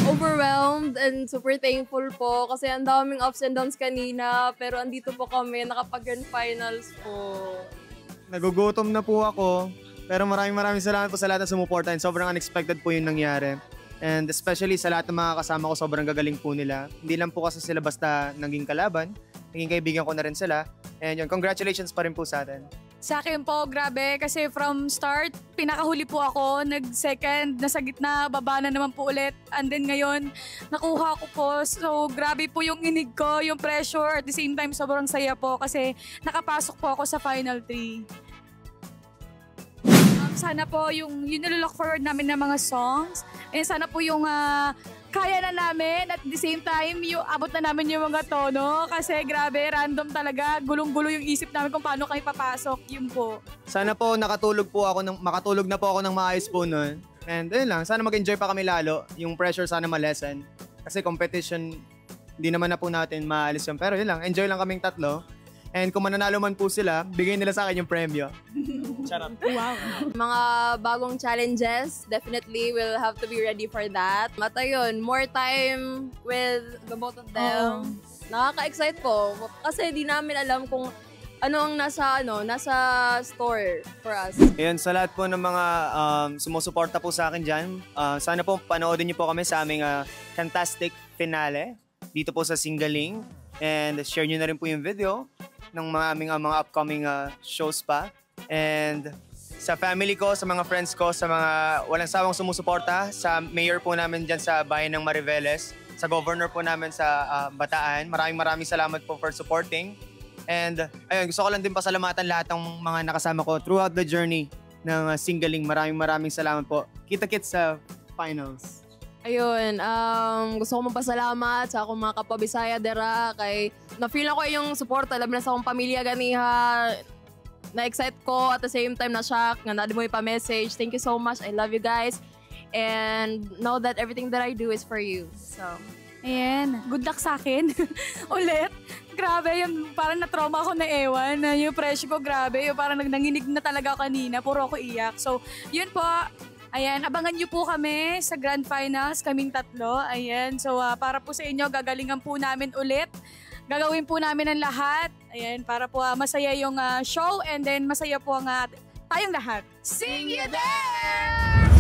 overwhelmed and super thankful po kasi ang daming ups and downs kanina pero andito po kami, nakapag-grand finals po. Nagugutom na po ako pero maraming salamat po sa lahat ng sumuporta and sobrang unexpected po yung nangyari. And especially sa lahat ng mga kasama ko, sobrang gagaling po nila. Hindi lang po kasi sila basta naging kalaban, naging kaibigan ko na rin sila. And yun, congratulations pa rin po sa atin. Sa akin po, grabe, kasi from start, pinakahuli po ako, nag-second, nasa gitna, baba na naman po ulit. And then ngayon, nakuha ko po. So, grabe po yung inig ko, yung pressure. At the same time, sobrang saya po kasi nakapasok po ako sa Final 3. Sana po yung nilook forward namin ng mga songs. And sana po yung kaya na namin at the same time yung abot na namin yung mga tono kasi grabe, random talaga. Gulong-gulo yung isip namin kung paano kami papasok. Yun po. Sana po makatulog na po ako ng maayos po nun. And ayun lang, sana mag-enjoy pa kami lalo. Yung pressure sana ma-lessen. Kasi competition, hindi naman na po natin maalis yun. Pero yun lang, enjoy lang kaming tatlo. And kung mananalo man po sila, bigay nila sa akin yung premyo. Charot. Wow. Mga bagong challenges, definitely we'll have to be ready for that. At ayun, more time with the both of them. Nakaka-excite po kasi di namin alam kung ano ang nasa store for us. Ayun, sa lahat po ng mga sumusuporta po sa akin dyan, sana po panoodin niyo po kami sa aming Fantastic Finale dito po sa Singaling. And share niyo na rin po yung video ng mga upcoming shows pa. And sa family ko, sa mga friends ko, sa mga walang sawang sumusuporta, sa mayor po namin dyan sa bayan ng Mariveles, sa governor po namin sa Bataan, maraming salamat po for supporting. And ayun, gusto ko lang din pasalamatan lahat ng mga nakasama ko throughout the journey ng Singaling. Maraming salamat po. Kita-kits sa finals. Ayun, gusto ko magpasalamat sa akong mga kapabisaya dera kay na-feel ako yung support alam na sa akong pamilya ganiha. Na-excite ko at the same time na-shock nga nadi mo ipa-message. Thank you so much. I love you guys. And know that everything that I do is for you. So, ayan, good luck sa akin. Ulit. Grabe, yung parang na-trauma ako na ewan. Yung pressure ko, grabe. Yung parang nanginig na talaga ako kanina. Puro ako iyak. So, yun po. Ayan, abangan niyo po kami sa Grand Finals, kaming tatlo. Ayan, so para po sa inyo, gagalingan po namin ulit. Gagawin po namin ang lahat. Ayan, para po masaya yung show and then masaya po ang tayong lahat. See you there!